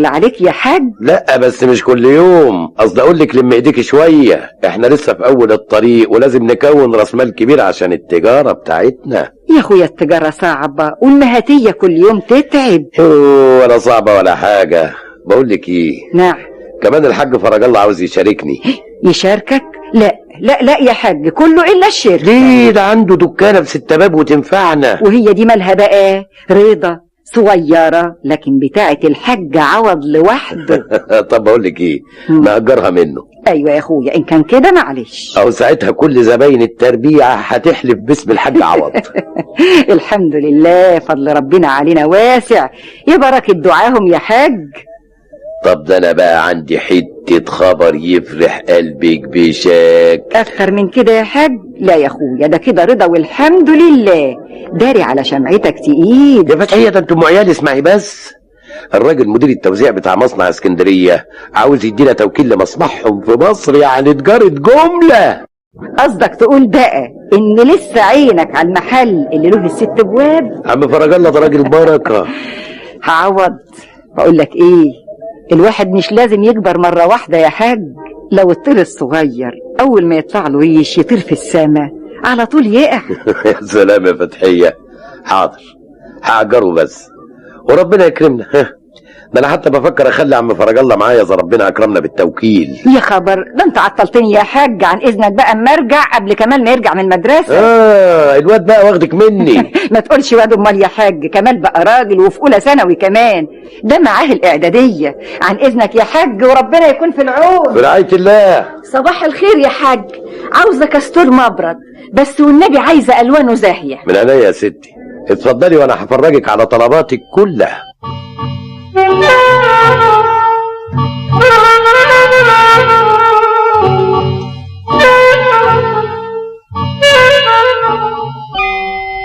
يغلى عليك يا حاج. لا بس مش كل يوم، قصدي اقول لك لم ايديك شويه، احنا لسه في اول الطريق ولازم نكون راس مال كبير عشان التجاره بتاعتنا. يا اخويا التجاره صعبه والمهاتيه كل يوم تتعب. ولا صعبه ولا حاجه. بقول لك ايه؟ نعم. كمان الحاج فرج الله عاوز يشاركني. يشاركك؟ لا لا لا يا حاج، كله الا الشركه. ليه؟ ده عنده دكانه بست باب وتنفعنا. وهي دي مالها بقى؟ رضا صغيره لكن بتاعه الحاج عوض لوحده. طب بقول لك ايه، نأجرها منه. ايوه يا اخويا ان كان كده معلش. او ساعتها كل زباين التربيعه هتحلف باسم الحاج عوض. الحمد لله، فضل ربنا علينا واسع، يا بركه دعاهم يا حاج. طب ده انا بقى عندي حته خبر يفرح قلبك بشاك. اكتر من كده يا حاج؟ لا يا اخويا، ده كده رضا والحمد لله. داري على شمعتك تقيد يا فتحيه، ده انتم عيال اسمعي بس. الراجل مدير التوزيع بتاع مصنع اسكندريه عاوز يدينا توكيل لمصنعهم في مصر، يعني تجاره جمله. قصدك تقول بقى ان لسه عينك على المحل اللي له الست ابواب؟ عم فرج الله ده راجل بركه. هعوض. بقول لك ايه، الواحد مش لازم يكبر مرة واحدة يا حاج. لو الطير الصغير أول ما يطلع له ريش يطير في السماء على طول يقع. يا سلام يا فتحية. حاضر، هأجره بس وربنا يكرمنا. ده أنا حتى بفكر أخلي عم فرج الله معايا إذا ربنا أكرمنا بالتوكيل. يا خبر، ده أنت عطلتني يا حاج. عن إذنك بقى أما أرجع قبل كمال ما يرجع من المدرسة. الواد بقى واخدك مني. ما تقولش واد أمال يا حاج، كمال بقى راجل وفي أولى ثانوي كمان، ده معاه الإعدادية. عن إذنك يا حاج وربنا يكون في العون. برعاية الله. صباح الخير يا حاج، عاوزة كاستور مبرد بس والنبي عايزة ألوانه زاهية. من عينيا يا ستي، اتفضلي وأنا هفرجك على طلباتك كلها.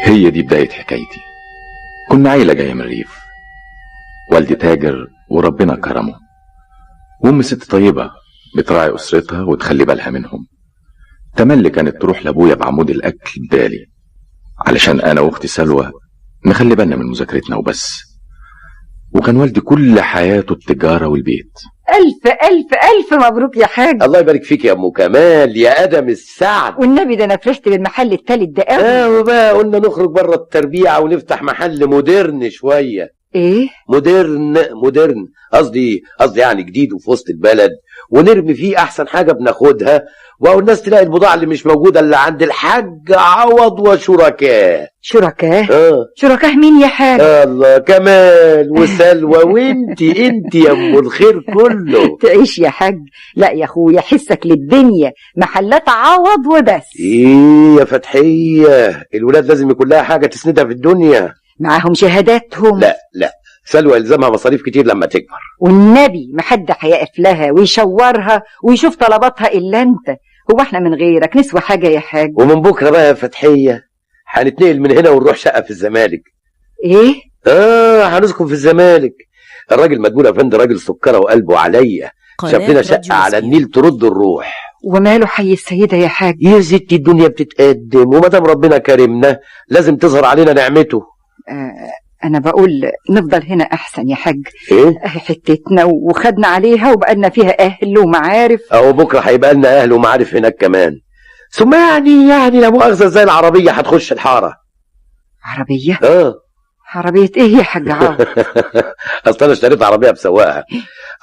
هي دي بداية حكايتي. كنا عيلة جاية من الريف، والدي تاجر وربنا كرمه، وأم ست طيبة بتراعي أسرتها وتخلي بالها منهم. تملي كانت تروح لأبويا بعمود الأكل الدالي علشان أنا وأختي سلوى نخلي بالنا من مذاكرتنا وبس. وكان والدي كل حياته التجارة والبيت. ألف ألف ألف مبروك يا حاج. الله يبارك فيك يا أم كمال يا أدم السعد. والنبي ده أنا فرحت بالمحل التالت ده قوي. وبقى قلنا نخرج بره التربيعة ونفتح محل مودرن شوية. ايه مودرن قصدي يعني جديد وفي وسط البلد، ونرمي فيه احسن حاجه بناخدها، واول الناس تلاقي البضاعه اللي مش موجوده اللي عند الحاج عوض وشركاه. شركاه مين يا حاج؟ الله، كمال وسلوى وانت يا ام الخير كله. تعيش يا حاج. لا يا اخويا، حسك للدنيا، محلات عوض وبس. ايه يا فتحيه، الولاد لازم يكون لها حاجه تسندها في الدنيا. معاهم شهاداتهم؟ لا سلوى يلزمها مصاريف كتير لما تكبر. والنبي ما حد هيقف لها ويشورها ويشوف طلباتها الا انت. هو احنا من غيرك نسوى حاجه يا حاج؟ ومن بكره بقى يا فتحيه هنتنقل من هنا ونروح شقه في الزمالك. ايه؟ هنسكن في الزمالك. الراجل مدبول افندي راجل سكره وقلبه عليا، شاف لنا شقه على النيل ترد الروح. وماله حي السيده يا حاج؟ يا ستي الدنيا بتتقدم، وما دام ربنا كرمنا لازم تظهر علينا نعمته. أنا بقول نفضل هنا أحسن يا حاج. إيه؟ حتتنا وخدنا عليها وبقالنا فيها أهل ومعارف. أو بكرة هيبقى لنا أهل ومعارف هناك كمان. ثم يعني لا مؤاخذة زي العربية هتخش الحارة. عربية؟ عربية إيه يا حاج عوض؟ أصل أنا اشتريت عربية بسواقها،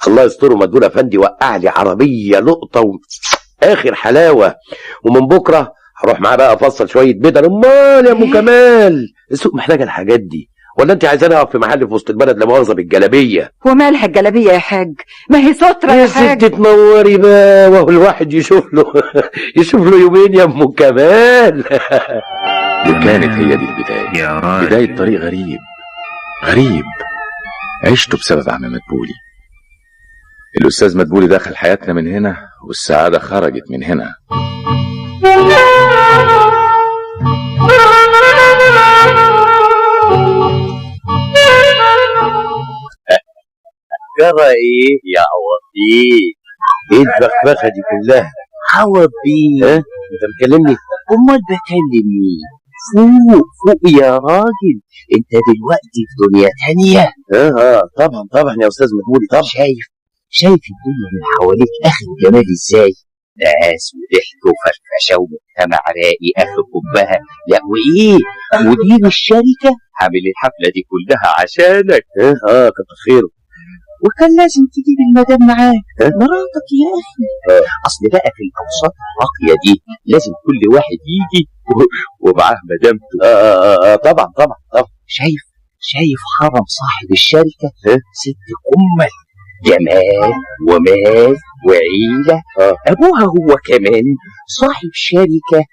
الله يستره مدبول أفندي وقع لي عربية لقطة آخر حلاوة. ومن بكرة هروح معاه بقى أفصل شوية بدل. أمال يا أم كمال السوق محتاجة الحاجات دي، ولا انت عايزاني اقف في محل في وسط البلد لا مؤاخذه بالجلابيه؟ ومالها الجلابيه يا حاج؟ ما هي ستره يا حاج. يا ست تنوري بقى، وهو الواحد يشوف له يومين يا ام كمال. وكانت هي دي البدايه، بدايه طريق غريب عشته بسبب عم مدبولي. الاستاذ مدبولي دخل حياتنا من هنا والسعاده خرجت من هنا. جرى ايه يا عوضي؟ ايه الفخفخه دي كلها؟ عوضي انت مكلمني؟ امال بكلم مين؟ فوق يا راجل، انت دلوقتي في دنيا تانية. طبعا طبعا يا استاذ مدبولي طبعا. شايف الدنيا من حواليك اخر جمال ازاي؟ ناس وضحك وفرفشه ومجتمع راقي اخر قبها. لا وايه، مدير الشركه عامل الحفله دي كلها عشانك. كتر خيره. وكان لازم تجيب المدام معاك، مراتك يا اخي. اصل بقى في الاوساط الراقيه دي لازم كل واحد يجي ومعاه مدامته. طبعا طبعا طبعا. شايف حرم صاحب الشركه، ست قمه جمال ومال وعيله. ابوها هو كمان صاحب شركه،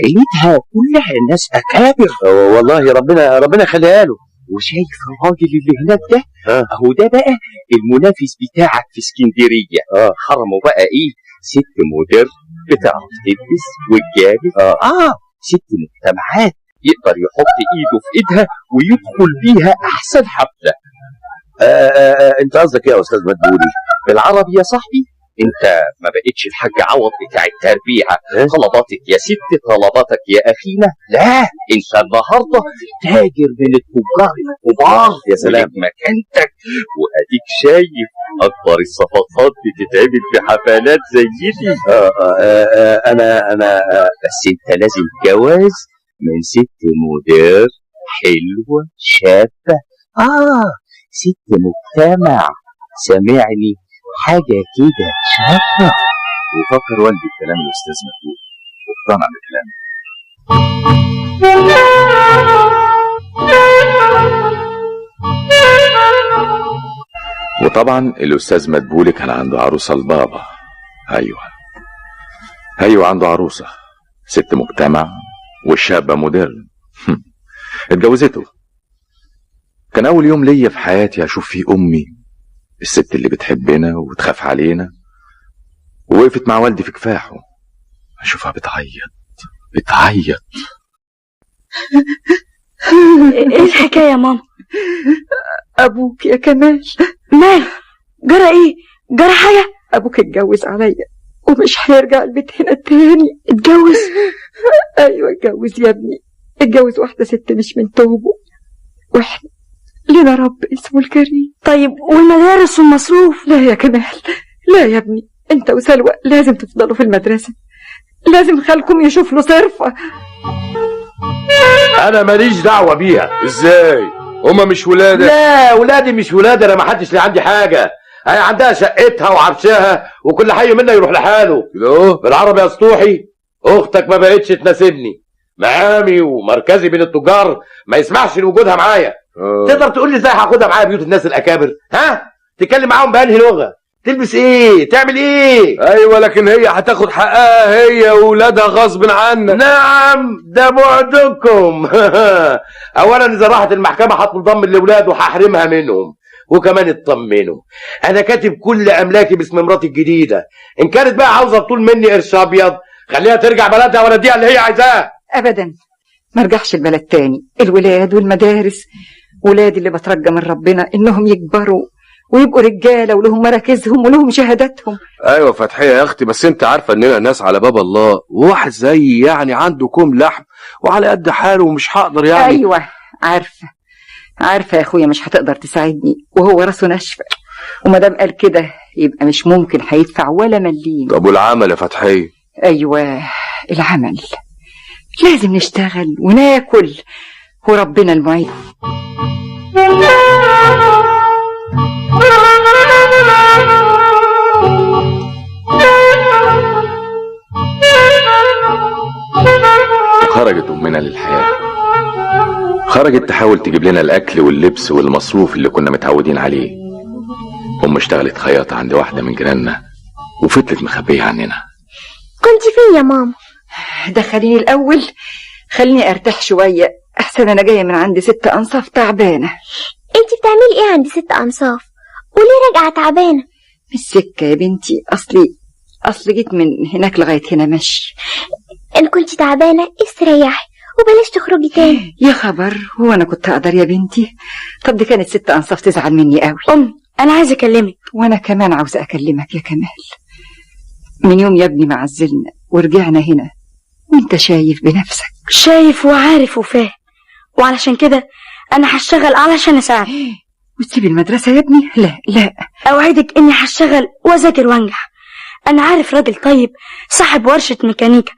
عيلتها كلها ناس اكابر. والله ربنا يخليها له. وشايف الراجل اللي هناك ده، اهو ده بقى المنافس بتاعك في اسكندريه. حرمه بقى ايه؟ ست موديل بتعرف تلبس وتجابس. ست مجتمعات يقدر يحط ايده في ايدها ويدخل بيها احسن حفله. انت قصدك ايه يا استاذ مدبولي؟ بالعربي يا صاحبي، انت ما بقتش الحاج عوض بتاع التربيعه. طلباتك يا ست، طلباتك يا اخينا. لا، انت النهارده تاجر من التجار الكبار. يا سلام. مكانتك، واديك شايف اكبر الصفقات بتتعمل في حفلات زي دي. انا بس انت لازم جواز من ست مدير حلوه شابه، ست مجتمع. سامعني؟ حاجة كده تشرف. وفكر والدي بكلام الأستاذ مدبولي واقتنع بكلامه. وطبعا الأستاذ مدبولي كان عنده عروسة البابا. أيوة عنده عروسة ست مجتمع والشابة موديرن. اتجوزته. كان أول يوم ليا في حياتي أشوف فيه أمي، الست اللي بتحبنا وتخاف علينا، ووقفت مع والدي في كفاحه. أشوفها بتعيط. ايه الحكاية يا ماما؟ ابوك يا كمال مال؟ جرى ايه؟ جرى حاجة؟ ابوك اتجوز عليا ومش هيرجع البيت هنا تاني. اتجوز؟ ايوه اتجوز يا ابني، اتجوز واحدة ست مش من توبه، واحنا لنا رب اسمه الكريم. طيب والمدارس والمصروف؟ لا يا كمال، لا يا ابني، انت وسلوى لازم تفضلوا في المدرسة، لازم خالكم يشوف له صرفة. انا ماليش دعوة بيها. ازاي؟ هما مش ولادك؟ لا ولادي مش ولاد، انا ما حدش اللي عندي حاجة. هي عندها شقتها وعفشها وكل حي منا يروح لحاله. بالعربي يا سطوحي، اختك ما بقتش تناسبني، مقامي ومركزي بين التجار ما يسمحش لوجودها معايا. تقدر تقول لي ازاي هاخدها معايا بيوت الناس الاكابر؟ تتكلم معاهم بانهي لغه؟ تلبس ايه؟ تعمل ايه؟ ايوه، لكن هي هتاخد حقها هي واولادها غصب عنك. نعم، ده بعدكم. اولا اذا راحت المحكمه هتنضم لاولاد وهحرمها منهم، وكمان اطمنوا انا كاتب كل املاكي باسم مراتي الجديده. ان كانت بقى عاوزه تطول مني قرش ابيض خليها ترجع بلدها ولا اديها اللي هي عايزاه. ابدا ما رجعش البلد تاني. الولاد والمدارس، ولادي اللي بترجى من ربنا انهم يكبروا ويبقوا رجاله ولهم مراكزهم ولهم شهاداتهم. ايوه فتحيه يا اختي، بس انت عارفه اننا ناس على باب الله، وواحد زي يعني عنده كوم لحم وعلى قد حاله ومش هقدر يعني. ايوه عارفه يا اخويا، مش هتقدر تساعدني وهو راسه ناشفه، ومادام قال كده يبقى مش ممكن هيدفع ولا مليم. طب والعمل يا فتحيه؟ ايوه العمل، لازم نشتغل وناكل وربنا المعين. خرجت أمنا للحياة، خرجت تحاول تجيب لنا الأكل واللبس والمصروف اللي كنا متعودين عليه. أم اشتغلت خياطة عند واحدة من جيراننا وفضلت مخبية عننا. كنت فين يا ماما؟ دخليني الأول، خليني أرتاح شوية، أحسن أنا جاية من عند 6 أنصاف تعبانة. انت بتعملي ايه عند 6 أنصاف؟ وليه راجعة تعبانة؟ مش سكة يا بنتي، أصلي جيت من هناك لغاية هنا مشي. ان كنت تعبانة استريحي وبلاش تخرجي تاني. يا خبر، هو أنا كنت أقدر يا بنتي؟ طب دي كانت 6 أنصاف تزعل مني قوي. أنا عايزة أكلمك. وأنا كمان عاوزة أكلمك يا كمال. من يوم يا ابني ما عزلنا ورجعنا هنا وانت شايف بنفسك شايف وعارف وفاهم، وعلشان كده انا هشتغل علشان اساعدك. وتسيب المدرسة يا ابني؟ لا لا، اوعدك اني هشتغل واذاكر وانجح. انا عارف راجل طيب صاحب ورشة ميكانيكا.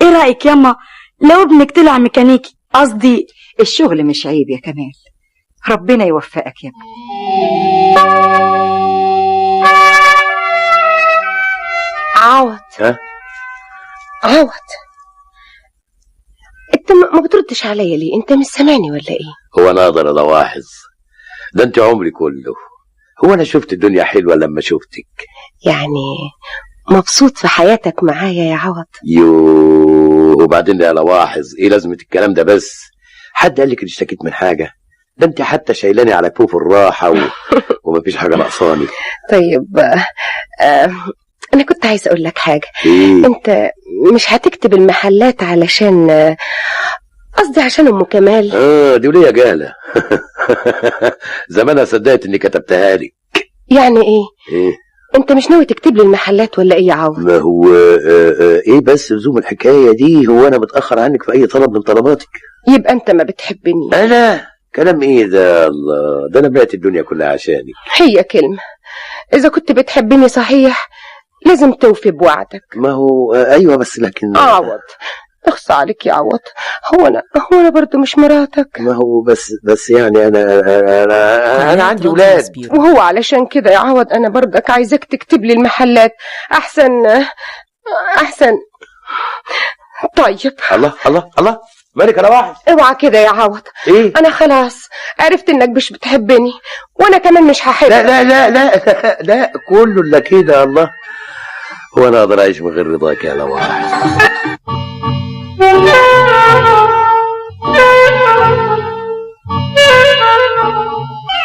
ايه رأيك ياما لو ابنك طلع ميكانيكي؟ قصدي الشغل مش عيب يا كمال، ربنا يوفقك يا ابني. عوض. ها؟ عوض، انت ما بتردش عليا ليه؟ انت مش سامعني ولا ايه؟ هو انا اقدر الاحظ؟ ده انت عمري كله. هو انا شفت الدنيا حلوه لما شفتك؟ يعني مبسوط في حياتك معايا يا عوض؟ وبعدين يا لواحظ، ايه لازمه الكلام ده بس؟ حد قال لك اني اشتكيت من حاجه؟ ده انت حتى شايلاني على كفوف الراحه ومفيش حاجه ناقصاني. طيب انا كنت عايز اقول لك حاجه. إيه؟ انت مش هتكتب المحلات علشان قصدي عشان ام كمال؟ دي وليه جاله. زمانها صدقت اني كتبتها لك. يعني ايه؟ ايه؟ انت مش ناوي تكتب لي المحلات ولا ايه يا عوض؟ ما هو ايه بس لزوم الحكايه دي؟ هو انا متاخر عنك في اي طلب من طلباتك؟ يبقى انت ما بتحبني. انا كلام ايه ده؟ الله، ده انا بعت الدنيا كلها عشاني. هي كلمه، اذا كنت بتحبني صحيح لازم توفي بوعدك. ما هو ايوه، بس لكن عوض اخصى عليك يا عوض. هو انا برضو مش مراتك؟ ما هو بس يعني انا عندي ولاد. وهو علشان كده يا عوض انا برضك عايزك تكتب لي المحلات احسن. طيب. الله مالك انا واحد؟ اوعى كده يا عوض. ايه؟ انا خلاص عرفت انك مش بتحبني، وانا كمان مش هحبك. لا لا لا لا لا، كله الا كده. الله، هو انا اقدر اعيش من غير رضاك يا لواحظ؟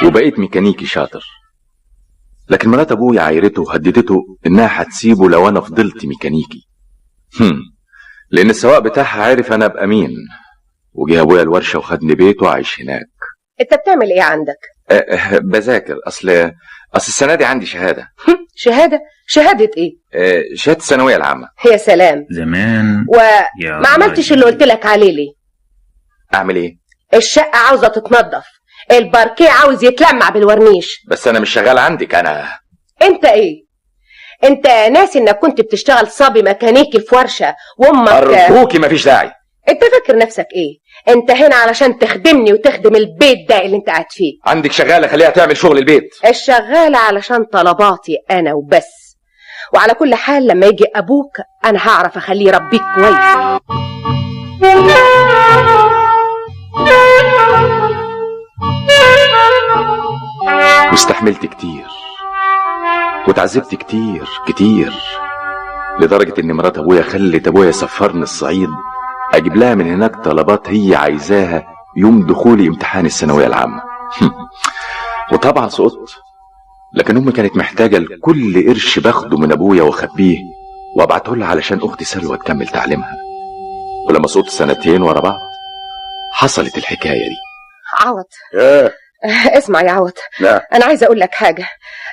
وبقيت ميكانيكي شاطر، لكن مرات ابويا عايرته وهددته انها هتسيبه لو انا فضلت ميكانيكي. لان السواق بتاعها عارف انا ابقى مين، وجه ابويا الورشه وخدني بيته وعايش هناك. انت بتعمل ايه عندك؟ بذاكر. اصل السنه دي عندي شهاده. شهاده ايه؟ شهاده الثانويه العامه. يا سلام، زمان. وما عملتش اللي قلت لك عليه ليه؟ اعمل ايه؟ الشقه عاوزه تتنظف، الباركيه عاوز يتلمع بالورنيش. بس انا مش شغال عندك. انت ايه؟ انت ناسي انك كنت بتشتغل صبي ميكانيكي في ورشه وامك؟ ارجوكي مفيش داعي. انت فاكر نفسك ايه؟ انت هنا علشان تخدمني وتخدم البيت ده اللي انت قاعد فيه. عندك شغاله خليها تعمل شغل البيت. الشغاله علشان طلباتي انا وبس. وعلى كل حال لما يجي ابوك انا هعرف اخليه يربيك كويس. واستحملت كتير وتعذبت كتير لدرجة ان مرات ابويا خلت ابويا يسفرني الصعيد اجيب لها من هناك طلبات هي عايزاها يوم دخولي امتحان الثانوية العامة. وطبعا سقطت، لكن امي كانت محتاجة لكل قرش باخده من ابويا واخبيه وابعته لها علشان اختي سلوى تكمل تعليمها. ولما سقطت 2 سنين ورا بعض حصلت الحكاية دي. عوض، اسمع يا عوض. لا. انا عايزه اقول لك حاجه،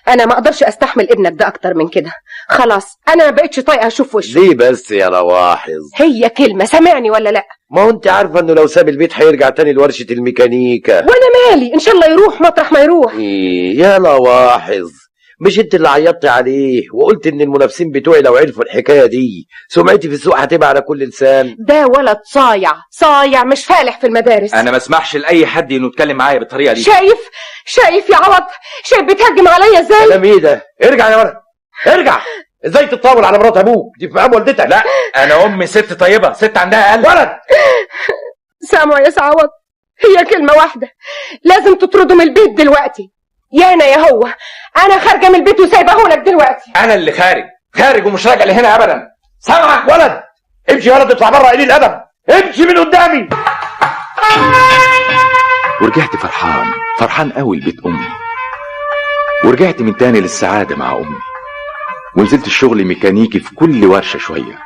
انا ما اقدرش استحمل ابنك ده اكتر من كده. خلاص انا ما بقتش طايقه اشوف وشه. ليه بس يا لواحظ؟ هي كلمه، سامعني ولا لا؟ ما هو انت عارفه انه لو ساب البيت هيرجع تاني لورشه الميكانيكا. وانا مالي، ان شاء الله يروح مطرح ما يروح. إيه يا لواحظ، مش انت اللي عيطت عليه وقلت ان المنافسين بتوعي لو عرفوا الحكايه دي سمعتي في السوق هتبقى على كل لسان؟ ده ولد صايع مش فالح في المدارس. انا ما اسمحش لاي حد انه يتكلم معايا بالطريقه دي. شايف يا عوض؟ شايف بتهجم عليا ازاي؟ كلام ايه ده؟ ارجع يا ولد ارجع. ازاي تتطاول على مرات ابوك؟ دي في مقام والدتك. لا، انا امي ست طيبه، ست عندها قلب. ولد سامع يا سعوض، هي كلمه واحده، لازم تطرده من البيت دلوقتي. يا انا يا هو، انا خارجه من البيت وسايبهولك دلوقتي. انا اللي خارج ومش راجع لهنا ابدا. سامعك ولد؟ امشي يا ولد، اطلع بره قليل الادب، امشي من قدامي. ورجعت فرحان قوي لبيت امي، ورجعت من تاني للسعاده مع امي، ونزلت الشغل ميكانيكي في كل ورشه شويه،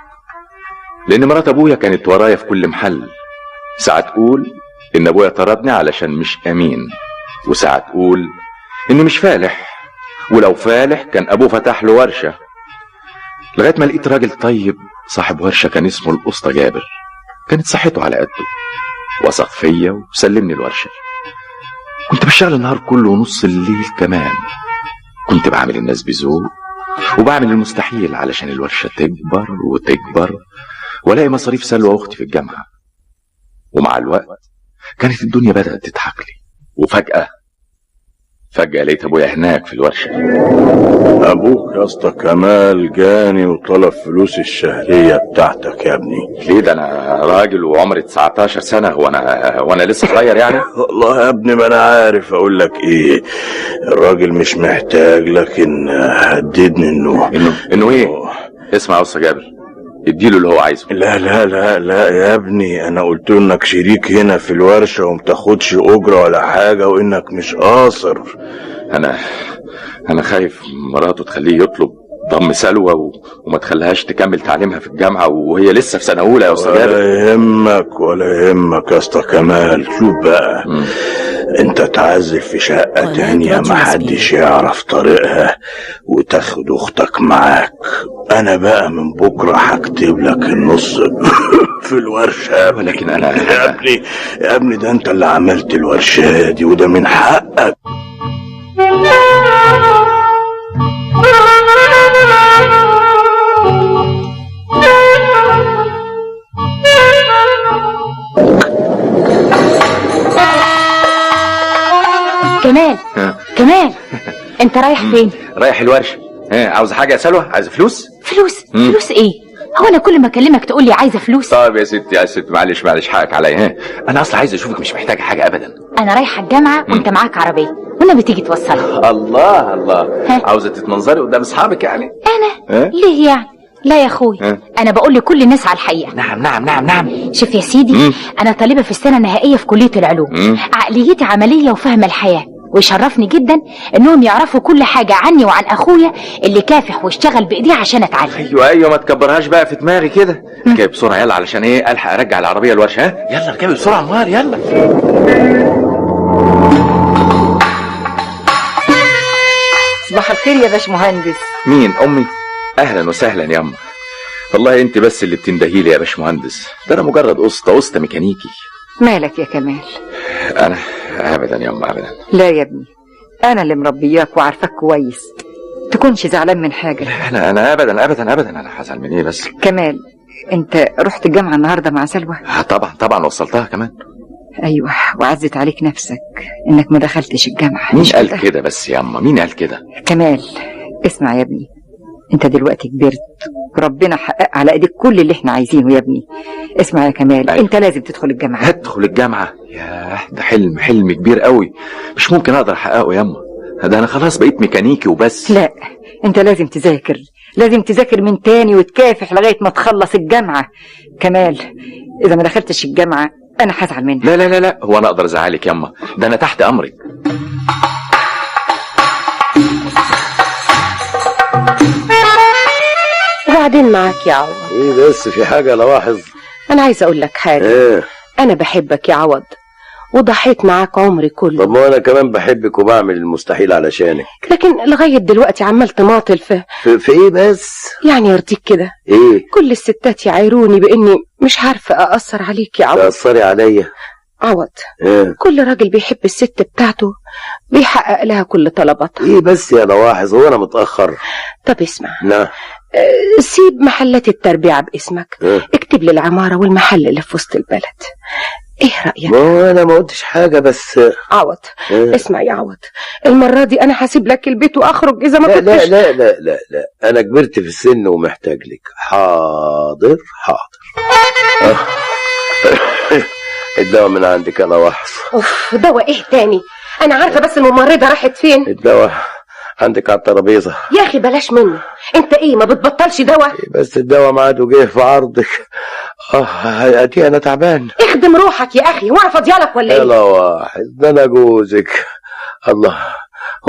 لان مرات ابويا كانت ورايا في كل محل. ساعه تقول ان ابويا طردني علشان مش امين، وساعه تقول اني مش فالح، ولو فالح كان ابوه فتح له ورشه. لغايه ما لقيت راجل طيب صاحب ورشه كان اسمه الاسطى جابر، كانت صحته على قده، وثق فيا وسلمني الورشة. كنت بشتغل النهار كله ونص الليل كمان. كنت بعمل الناس بذوق وبعمل المستحيل علشان الورشة تكبر وتكبر والاقي مصاريف سلوى اختي في الجامعة. ومع الوقت كانت الدنيا بدأت تضحك لي، وفجأة لقيت ابويا هناك في الورشة. ابوك يا اسطى كمال جاني وطلب فلوس الشهرية بتاعتك يا ابني. ليه؟ ده انا راجل وعمري 19 سنة وانا لسه صغير يعني. والله يا ابني ما انا عارف اقول لك ايه، الراجل مش محتاج، لكن هددني انه ايه؟ اسمع يا استاذ جابر، اديله اللي هو عايزه. لا لا لا لا يا ابني، انا قلت له انك شريك هنا في الورشة ومتاخدش اجرة ولا حاجة وانك مش قاصر. انا خايف مراته تخليه يطلب ضم سلوى وما تخليهاش تكمل تعليمها في الجامعة وهي لسه في سنة أولى يا أستاذ جابر. ولا يهمك يا أسطى كمال. شوف بقى، انت تعزل في شقة تانية محدش يعرف طريقها وتاخد اختك معاك. انا بقى من بكرة هكتب لك النص في الورشة. ولكن يا ابني ده انت اللي عملت الورشة دي وده من حقك. كمال انت رايح فين؟ رايح الورشة. عاوز حاجة يا سلوى؟ عايزة فلوس؟ فلوس ايه؟ هو انا كل ما اكلمك تقول لي عايزه فلوس؟ طب يا ست معلش حقك عليا. انا اصلا عايز اشوفك مش محتاجة حاجة ابدا. انا رايحه الجامعه وانت معاك عربيه وانا بتيجي توصلها. الله عاوزة تتمنظري قدام اصحابك يعني؟ انا ليه يعني؟ لا يا اخوي، انا بقول لكل الناس على الحقيقه. نعم. شوف يا سيدي، انا طالبه في السنه النهائيه في كليه العلوم. عقليتي عمليه وفاهمه الحياه، ويشرفني جدا انهم يعرفوا كل حاجه عني وعن اخويا اللي كافح واشتغل بايديه عشان اتعلم. ايوه ما تكبرهاش بقى في دماغي كده. جاي بسرعه يلا علشان ايه الحق ارجع العربيه الورشه. يلا اركبي بسرعه امال يلا. صباح الخير يا باشمهندس. مين؟ امي؟ اهلا وسهلا يا اما. والله انت بس اللي بتندهيلي يا باشمهندس، ده انا مجرد قسطه ميكانيكي. مالك يا كمال؟ انا ابدا يا اما ابدا. لا يا ابني، انا اللي مربياك وعارفاك كويس، تكونش زعلان من حاجه. انا ابدا انا هزعل من ايه بس؟ كمال، انت رحت الجامعه النهارده مع سلوى؟ طبعا وصلتها كمان. ايوه، وعزت عليك نفسك انك ما دخلتش الجامعه. مين قال كده بس يا اما؟ مين قال كده؟ كمال اسمع يا ابني، انت دلوقتي كبرت وربنا حقق على ايديك كل اللي احنا عايزينه يا ابني. اسمع يا كمال، أيوة. انت لازم تدخل الجامعه. هدخل الجامعه؟ ياه، ده حلم كبير قوي، مش ممكن اقدر احققه يا اما. ده انا خلاص بقيت ميكانيكي وبس. لا، انت لازم تذاكر من تاني وتكافح لغايه ما تخلص الجامعه. كمال، اذا ما دخلتش الجامعه انا هزعل منك. لا، هو انا اقدر ازعلك يا اما؟ ده انا تحت امرك. وبعدين معاك يا عوض. ايه بس في حاجة لاحظ؟ انا عايزه اقول لك حاجه. ايه؟ انا بحبك يا عوض وضحيت معاك عمري كله. طب ما انا كمان بحبك وبعمل المستحيل علشانك، لكن لغايه دلوقتي عمال تماطل في ايه بس؟ يعني يرضيك كده؟ ايه؟ كل الستات يعايروني باني مش عارفه اثر عليك يا عوض. تأثري عليا عوض؟ إيه؟ كل راجل بيحب الست بتاعته بيحقق لها كل طلباتها. ايه بس يا لواحظ، هو انا متأخر؟ طب اسمع، لا سيب محلات التربيع باسمك. اكتب لي العمارة والمحل اللي في وسط البلد. ايه رأيك؟ ما انا ما قلتش حاجة بس. عوض اسمع يا عوض، المرة دي انا هسيب لك البيت واخرج اذا ما لا كنتش. لا لا لا لا لا، انا كبرت في السن ومحتاج لك. حاضر. الدواء من عندك يا لواحظ. اوف، دواء ايه تاني؟ انا عارفة بس الممرضة راحت فين. الدواء عندك على الترابيزة. يا اخي بلاش منه، انت ايه ما بتبطلش دواء؟ بس الدواء ميعاده جه في عرضك. هاتي انا تعبان. اخدم روحك يا اخي، وانا فاضيالك ولا ايه؟ يا لواحظ، ده انا جوزك. الله،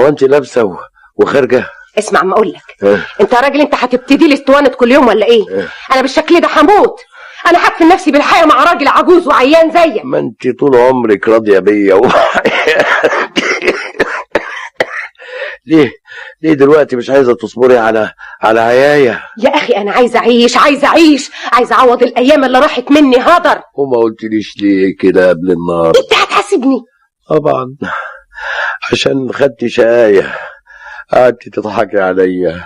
هو انت لابسه وخارجه؟ اسمع ما اقول لك، انت يا راجل انت هتبتدي لي اسطوانة كل يوم ولا ايه؟ انا بالشكل ده هموت. انا هدفن نفسي بالحياة مع راجل عجوز وعيان زيك. ما انت طول عمرك راضيه بيا ليه دلوقتي مش عايزه تصبري على عيايا؟ يا اخي انا عايزه اعيش، عايزه اعوض الايام اللي راحت مني هدر. وما قلتليش ليه كده قبل النار؟ انت هتحاسبني طبعا، عشان خدتي شقايه قعدتي تضحكي عليا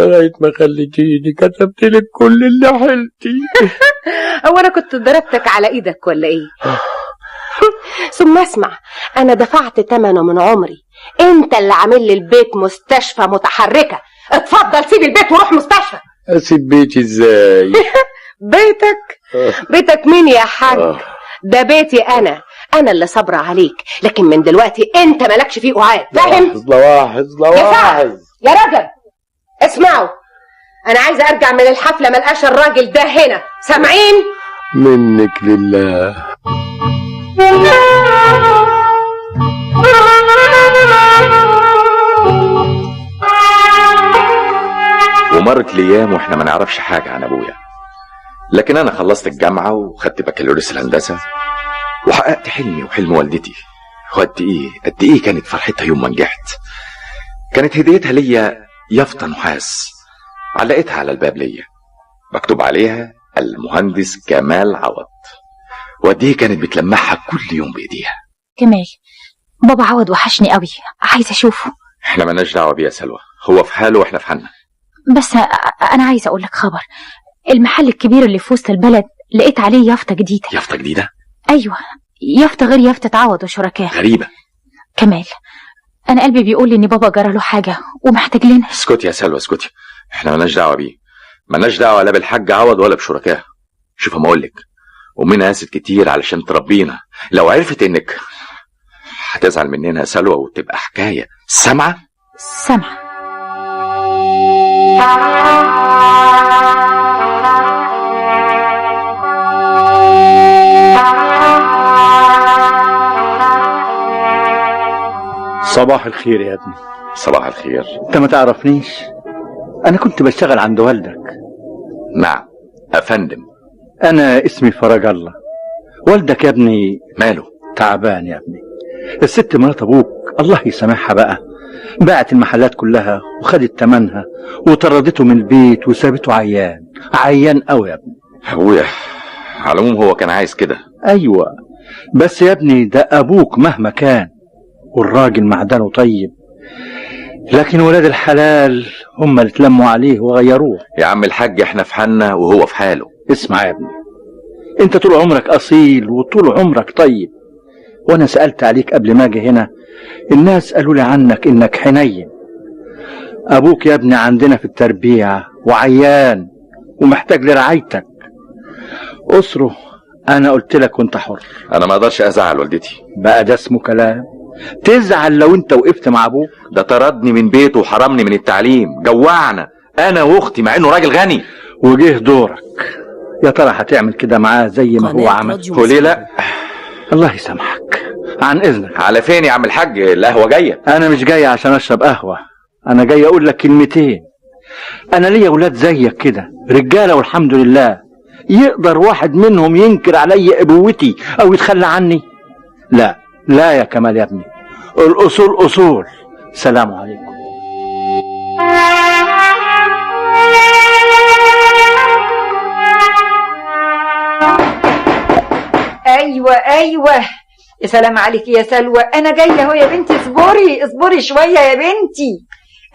لغايه ما خليتيني كتبتلك كل اللي حلتي. هو انا كنت ضربتك على ايدك ولا ايه؟ ثم اسمع، انا دفعت ثمنه من عمري، انت اللي عامل لي البيت مستشفى متحركه. اتفضل سيب البيت وروح مستشفى. اسيب بيتي ازاي؟ بيتك مين يا حاج؟ ده بيتي انا اللي صابره عليك، لكن من دلوقتي انت مالكش فيه قعاد، فاهم؟ لواحظ يا رجل اسمعوا، انا عايزه ارجع من الحفله ملقاش الراجل ده هنا، سامعين؟ منك لله. ومرت الايام واحنا ما نعرفش حاجه عن ابويا، لكن انا خلصت الجامعه وخدت بكالوريوس الهندسه وحققت حلمي وحلم والدتي. قد ايه كانت فرحتها يوم ما نجحت. كانت هديتها ليا يافطه نحاس علقتها على الباب ليا مكتوب عليها المهندس كمال عوض، وقد ايه كانت بتلمعها كل يوم بايديها. كمال، بابا عوض وحشني قوي، عايزه اشوفه. احنا مالناش دعوه بيه يا سلوى، هو في حاله واحنا في حالنا. بس انا عايزه اقول لك خبر. المحل الكبير اللي في وسط البلد لقيت عليه يافطه جديده. يافطه جديده؟ ايوه، يافطه غير يافطه عوض وشركاه. غريبه. كمال، انا قلبي بيقول لي ان بابا جرى له حاجه ومحتاج لنا. اسكتي يا سلوى اسكتي، احنا مالناش دعوه بيه، مالناش دعوه لا بالحاج عوض ولا بشركاه. شوف ما اقول لك، امنا قاست كتير علشان تربينا، لو عرفت انك هتزعل مننا يا سلوى وتبقى حكايه. سامعه؟ صباح الخير يا ابني. صباح الخير. انت ما تعرفنيش، انا كنت بشتغل عند والدك. نعم افندم. انا اسمي فرج الله. والدك يا ابني ماله؟ تعبان يا ابني. الست مرات ابوك الله يسامحها بقى باعت المحلات كلها وخدت تمنها وطردته من البيت وسابته عيان قوي يا ابني. ابويا على العموم هو كان عايز كده. ايوه بس يا ابني ده ابوك مهما كان، والراجل معدنه طيب، لكن ولاد الحلال هم اللي اتلموا عليه وغيروه. يا عم الحاج احنا في حالنا وهو في حاله. اسمع يا ابني، انت طول عمرك اصيل وطول عمرك طيب، وانا سألت عليك قبل ما اجي هنا، الناس قالوا لي عنك انك حنين. ابوك يا ابني عندنا في التربية وعيان ومحتاج لرعايتك. اسره انا قلت لك وانت حر. انا ما اقدرش ازعل والدتي. بقى ده اسمه كلام؟ تزعل لو انت وقفت مع ابوك؟ ده طردني من بيته وحرمني من التعليم، جوعنا انا واختي مع انه راجل غني. وجه دورك، يا ترى هتعمل كده معاه زي ما هو عمل؟ وليه لا؟ الله يسامحك. عن اذنك. على فين يا عم الحاج؟ القهوه جايه. انا مش جاي عشان اشرب قهوه، انا جاي اقول لك كلمتين. انا ليا ولاد زيك كده رجاله والحمد لله، يقدر واحد منهم ينكر علي ابوتي او يتخلى عني؟ لا يا كمال يا ابني، الاصول اصول. سلام عليكم. ايوه يا سلام عليك يا سلوى، انا جايه اهو يا بنتي. اصبري شويه يا بنتي،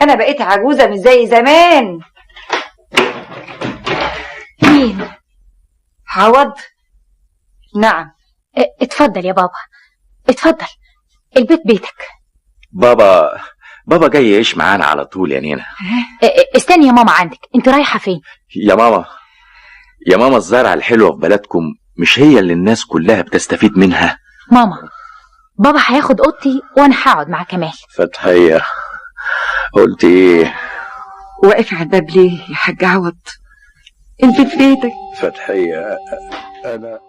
انا بقيت عجوزه مش زي زمان. مين؟ عوض؟ نعم. اتفضل يا بابا، اتفضل، البيت بيتك. بابا جاي يعيش معانا على طول يا نينا. استني يا ماما عندك، انت رايحه فين؟ يا ماما الزرعه الحلوه في بلدكم مش هي اللي الناس كلها بتستفيد منها؟ ماما، بابا هياخد اوضتي وانا هقعد مع كمال. فتحيه قلت ايه؟ واقف على الباب ليه يا حاج عوض؟ البيت بيتك. فتحيه انا